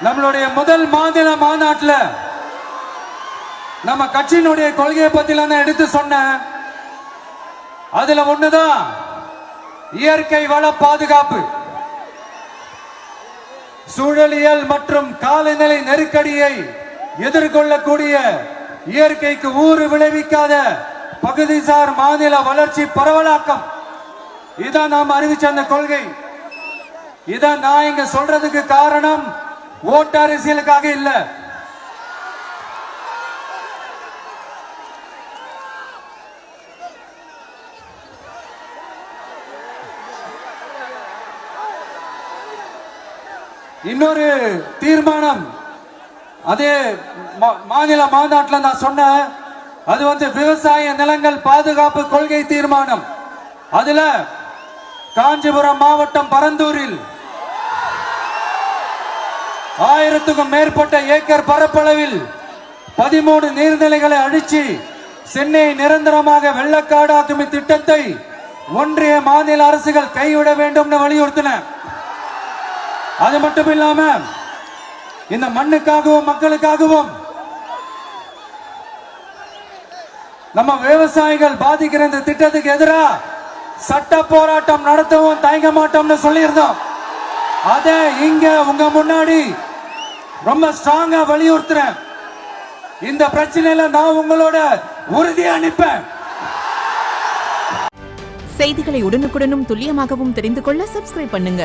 நம்மளுடைய முதல் மாநில மாநாட்டில் நம்ம கட்சியினுடைய கொள்கையை பத்தி நான் எடுத்து சொன்னேன். அதுல ஒண்ணுதான் இயற்கை வள பாதுகாப்பு. சூழலியல் மற்றும் காலநிலை நெருக்கடியை எதிர்கொள்ளக்கூடிய இயற்கைக்கு ஊறு விளைவிக்காத பகுதிசார் மாநில வளர்ச்சி பரவலாக்கம். இதான் நாம் அறிவிச்ச அந்த கொள்கை. இதான் நான் இங்க சொல்றதுக்கு காரணம் ஓட்டு அரசியலுக்காக இல்ல. இன்னொரு தீர்மானம் அதே மாநில மாநாட்டில் நான் சொன்னேன். அது விவசாய நிலங்கள் பாதுகாப்பு கொள்கை தீர்மானம். அதுல காஞ்சிபுரம் மாவட்டம் பரந்தூரில் 1000க்கும் மேற்பட்ட ஏக்கர் பரப்பளவில் 13 நீர்நிலைகளை அழிச்சு சென்னையை நிரந்தரமாக வெள்ளக்காடாக்கும் திட்டத்தை ஒன்றிய மாநில அரசுகள் கைவிட வேண்டும் வலியுறுத்தின. அது மட்டும் இல்லாம இந்த மண்ணுக்காகவும் மக்களுக்காகவும் நம்ம விவசாயிகள் பாதிக்கிற இந்த திட்டத்துக்கு எதிராக சட்ட போராட்டம் நடத்தவும் தயங்க மாட்டோம்னு சொல்லியிருந்தோம். அதை இங்க உங்க முன்னாடி ரொம்ப ஸ்ட்ராங்கா வலியுறுத்துறேன். இந்த பிரச்சனையில நான் உங்களோட உறுதியா நிற்பேன். செய்திகளை உடனுக்குடனும் துல்லியமாகவும் தெரிந்து கொள்ள சப்ஸ்கிரைப் பண்ணுங்க.